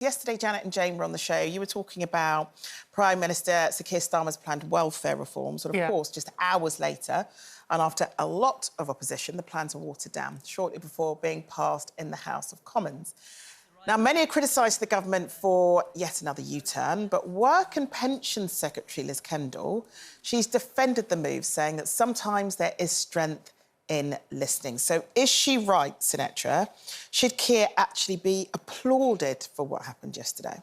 Yesterday, Janet and Jane were on the show. You were talking about Prime Minister Sir Keir Starmer's planned welfare reforms. And, of course, just hours later, and after a lot of opposition, the plans were watered down shortly before being passed in the House of Commons. Now, many have criticised the government for yet another U-turn, but Work and Pensions Secretary Liz Kendall, she's defended the move, saying that sometimes there is strength in listening. So is she right, Sinetra? Should Keir actually be applauded for what happened yesterday?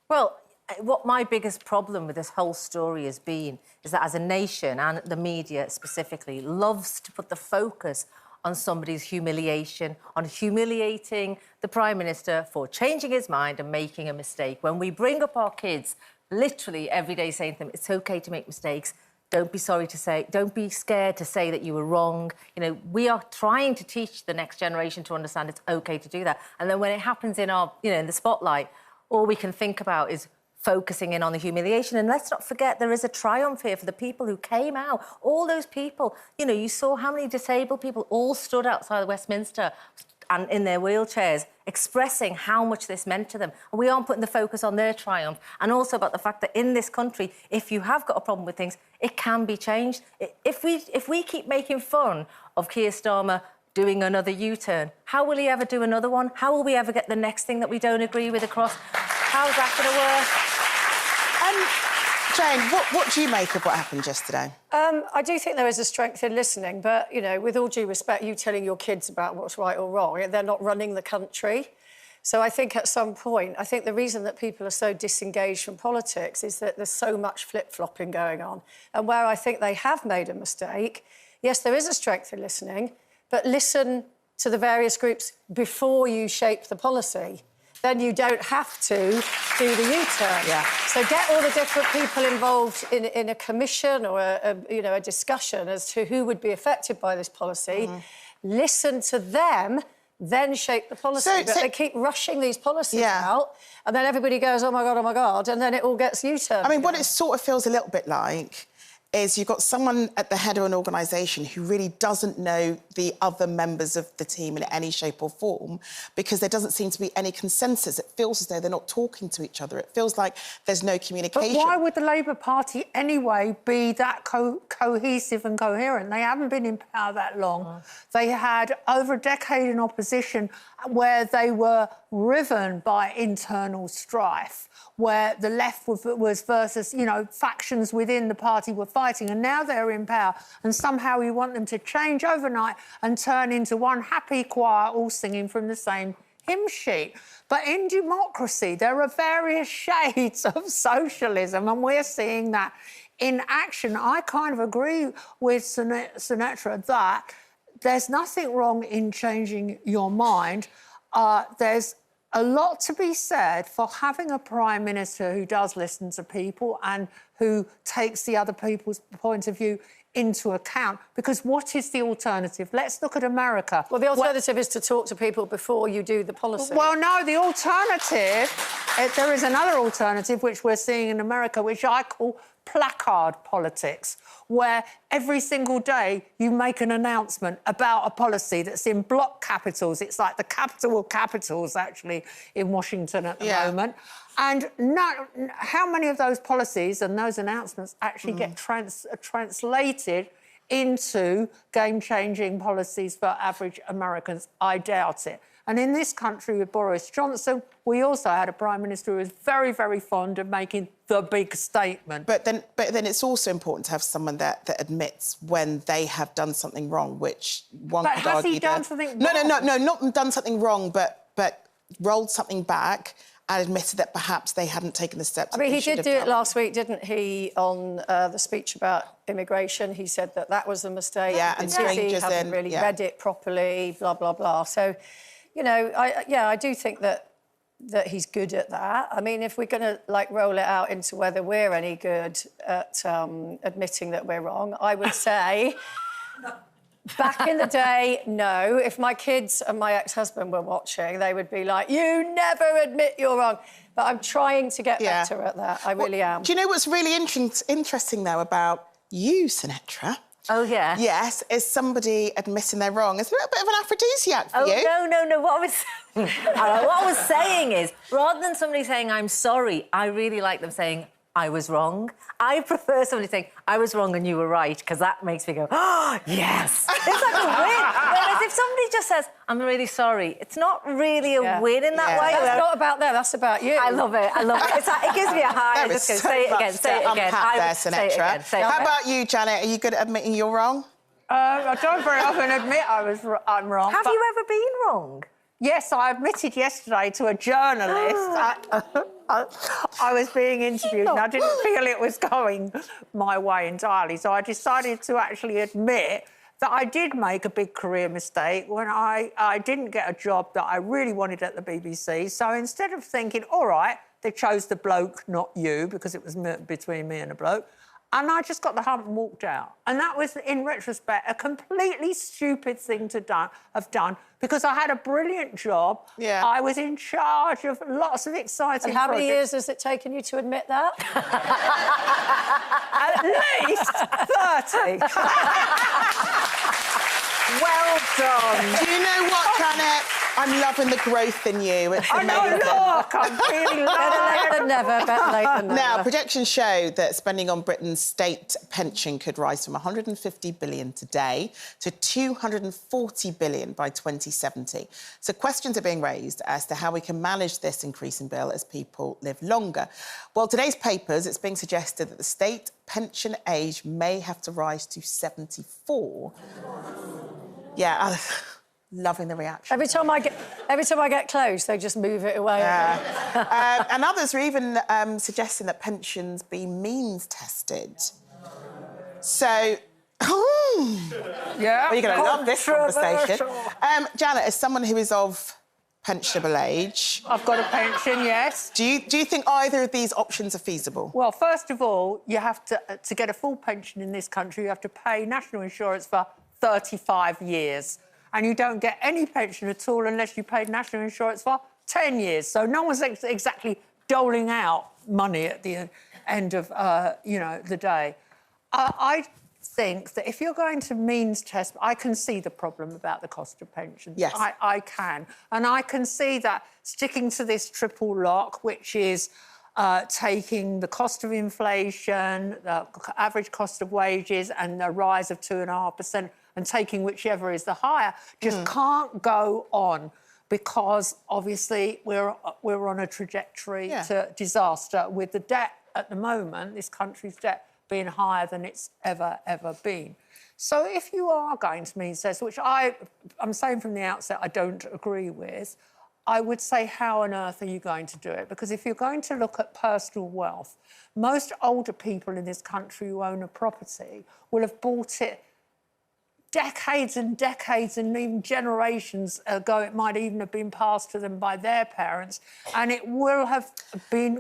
Well, what my biggest problem with this whole story has been is that as a nation, and the media specifically, loves to put the focus on somebody's humiliation, on humiliating the Prime Minister for changing his mind and making a mistake. When we bring up our kids literally every day saying to them, it's OK to make mistakes, don't be sorry to say, don't be scared to say that you were wrong. You know, we are trying to teach the next generation to understand it's OK to do that. And then when it happens in our, in the spotlight, all we can think about is focusing in on the humiliation. And let's not forget, there is a triumph here for the people who came out. All those people, you saw how many disabled people all stood outside Westminster and in their wheelchairs, expressing how much this meant to them. And we aren't putting the focus on their triumph. And also about the fact that in this country, if you have got a problem with things, it can be changed. If we keep making fun of Keir Starmer doing another U-turn, how will he ever do another one? How will we ever get the next thing that we don't agree with across? How's that going to work? Jane, what do you make of what happened yesterday? I do think there is a strength in listening, but, with all due respect, you telling your kids about what's right or wrong, they're not running the country. So I think at some point, I think the reason that people are so disengaged from politics is that there's so much flip-flopping going on. And where I think they have made a mistake, yes, there is a strength in listening, but listen to the various groups before you shape the policy. Then you don't have to do the U-turn. Yeah. So get all the different people involved in a commission or a discussion as to who would be affected by this policy. Listen to them, then shape the policy. But they keep rushing these policies out, and then everybody goes, oh my God, and then it all gets U-turned. I mean, what it sort of feels a little bit like is you've got someone at the head of an organisation who really doesn't know the other members of the team in any shape or form because there doesn't seem to be any consensus. It feels as though they're not talking to each other. It feels like there's no communication. But why would the Labour Party anyway be that cohesive and coherent? They haven't been in power that long. They had over a decade in opposition where they were riven by internal strife, where the left was versus, factions within the party were fighting, and now they're in power, and somehow you want them to change overnight and turn into one happy choir all singing from the same hymn sheet. But in democracy, there are various shades of socialism, and we're seeing that in action. I kind of agree with Sinetra that there's nothing wrong in changing your mind. There's a lot to be said for having a Prime Minister who does listen to people and who takes the other people's point of view into account, because what is the alternative? Let's look at America. Well, the alternative is to talk to people before you do the policy. Well, no, the alternative... there is another alternative, which we're seeing in America, which I call placard politics, where every single day you make an announcement about a policy that's in block capitals. It's like the capital of capitals, actually, in Washington at the moment. And how many of those policies and those announcements actually get translated into game-changing policies for average Americans? I doubt it. And in this country with Boris Johnson, we also had a Prime Minister who was very, very fond of making the big statement. But then it's also important to have someone that admits when they have done something wrong, which one could argue... But has he done something wrong? No, not done something wrong, but rolled something back and admitted that perhaps they hadn't taken the steps. I mean, he did do it last week, didn't he, on the speech about immigration? He said that was a mistake. Yeah, and strangers hadn't really read it properly, blah, blah, blah. So... I do think that he's good at that. I mean, if we're going to, roll it out into whether we're any good at admitting that we're wrong, I would say, back in the day, no. If my kids and my ex-husband were watching, they would be like, you never admit you're wrong. But I'm trying to get better at that. I really am. Do you know what's really interesting, though, about you, Sinetra? Oh, yeah? Yes, is somebody admitting they're wrong. It's a little bit of an aphrodisiac for you. No. What I was saying is, rather than somebody saying, I'm sorry, I really like them saying, I was wrong. I prefer somebody saying, I was wrong and you were right, because that makes me go, oh, yes. It's like a win. Whereas if somebody just says, I'm really sorry, it's not really a win in that way. That's not about them, that's about you. I love it. It's like, it gives me a high. There is so much to unpack there, Sinatra. How about you, Janet? Are you good at admitting you're wrong? I don't very often admit I'm wrong. Have you ever been wrong? Yes, I admitted yesterday to a journalist I was being interviewed and I didn't feel it was going my way entirely. So I decided to actually admit that I did make a big career mistake when I didn't get a job that I really wanted at the BBC. So instead of thinking, all right, they chose the bloke, not you, because it was between me and a bloke, and I just got the hump and walked out. And that was, in retrospect, a completely stupid thing to have done because I had a brilliant job. Yeah. I was in charge of lots of exciting And how projects. many years has it taken you to admit that? At least 30. Well done. Do you know what, Janet? I'm loving the growth in you. It's I know, look, I'm feeling Better late than never, better late than never. Now, projections show that spending on Britain's state pension could rise from 150 billion today to 240 billion by 2070. So questions are being raised as to how we can manage this increasing bill as people live longer. Well, today's papers, it's being suggested that the state pension age may have to rise to 74. Yeah, loving the reaction. Every time I get close, they just move it away. Yeah. And others are even suggesting that pensions be means tested. So, Yeah. well, you're going to love this conversation. Janet, as someone who is of pensionable age, I've got a pension, yes. do you think either of these options are feasible? Well, first of all, you have to get a full pension in this country, you have to pay national insurance for 35 years. And you don't get any pension at all unless you paid national insurance for 10 years. So no one's exactly doling out money at the end of, the day. I think that if you're going to means test, I can see the problem about the cost of pensions. Yes. I can. And I can see that sticking to this triple lock, which is taking the cost of inflation, the average cost of wages and the rise of 2.5%, and taking whichever is the higher, just can't go on because, obviously, we're on a trajectory to disaster with the debt at the moment, this country's debt being higher than it's ever been. So if you are going to means test, which I'm saying from the outset I don't agree with, I would say, how on earth are you going to do it? Because if you're going to look at personal wealth, most older people in this country who own a property will have bought it decades and decades and even generations ago. It might even have been passed to them by their parents, and it will have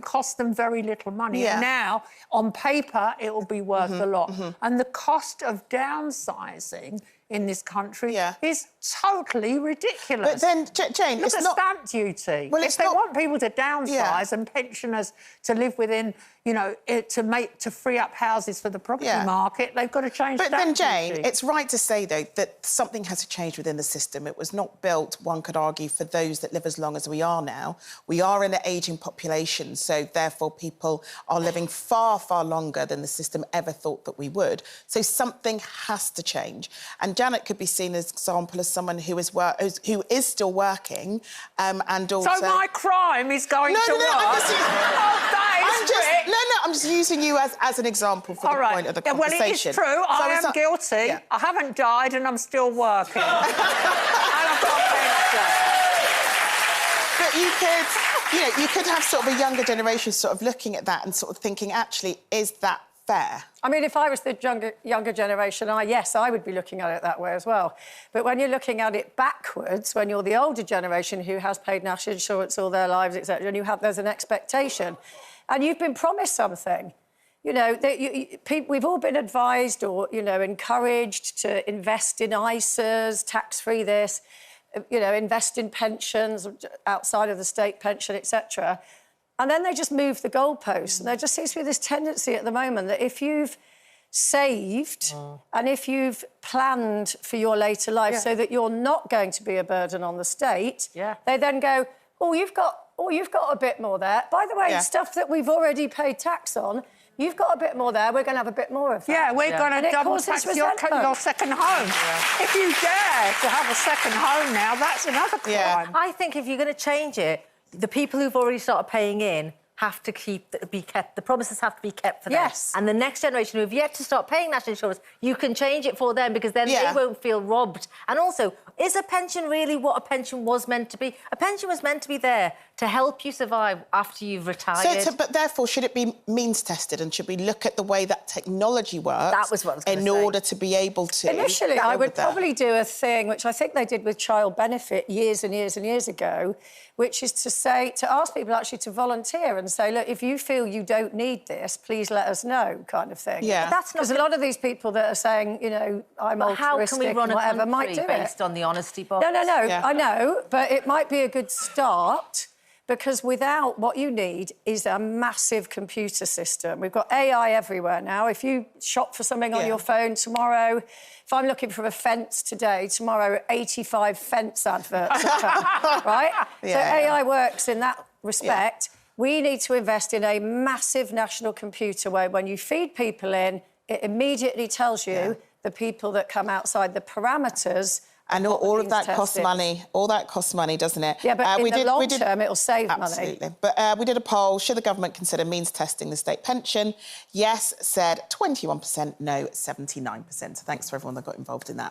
cost them very little money. Yeah. And now, on paper, it will be worth a lot. And the cost of downsizing in this country is totally ridiculous. But then, Jane, Look at stamp duty. Well, if they want people to downsize and pensioners to live within, to free up houses for the property market, they've got to change stamp duty. But then, Jane, it's right to say, though, that something has to change within the system. It was not built, one could argue, for those that live as long as we are now. We are in an ageing population, so therefore people are living far, far longer than the system ever thought that we would. So something has to change. And Janet could be seen as an example as someone who is still working, and also. So my crime is going to work. I'm just using you as an example for the point of the conversation. Well, it is true. I am guilty. Yeah. I haven't died and I'm still working. And I've got a pension. But you could have sort of a younger generation sort of looking at that and sort of thinking, actually, is that fair? I mean, if I was the younger generation, I would be looking at it that way as well. But when you're looking at it backwards, when you're the older generation who has paid national insurance all their lives, etc., and there's an expectation, and you've been promised something, we've all been advised or, encouraged to invest in ISAs, tax-free this, invest in pensions outside of the state pension, etc. And then they just move the goalposts. And there just seems to be this tendency at the moment that if you've saved and if you've planned for your later life so that you're not going to be a burden on the state, they then go, oh, you've got a bit more there. By the way, stuff that we've already paid tax on, you've got a bit more there, we're going to have a bit more of that. Yeah, we're going to double tax your second home. Yeah. If you dare to have a second home now, that's another crime. Yeah. I think if you're going to change it, the people who've already started paying in have to be kept. The promises have to be kept for them. Yes. And the next generation who have yet to start paying national insurance, you can change it for them because then they won't feel robbed. And also, is a pension really what a pension was meant to be? A pension was meant to be there to help you survive after you've retired. But therefore, should it be means-tested and should we look at the way that technology works? That was what I was going to say. In order to be able to... Initially, I would probably do a thing, which I think they did with child benefit years and years and years ago, which is to ask people actually to volunteer and say, look, if you feel you don't need this, please let us know, kind of thing. Yeah. That's not... Because a lot of these people that are saying, you know, I'm altruistic and whatever, might do it. Based on the honesty box? No, I know, but it might be a good start because without what you need is a massive computer system. We've got AI everywhere now. If you shop for something on your phone tomorrow, if I'm looking for a fence today, tomorrow 85 fence adverts will come, right? So AI works in that respect. We need to invest in a massive national computer where when you feed people in, it immediately tells you the people that come outside the parameters. And all of that costs money. All that costs money, doesn't it? Yeah, but in the long term, it'll save money. Absolutely. But we did a poll. Should the government consider means testing the state pension? Yes, said 21%. No, 79%. So thanks to everyone that got involved in that.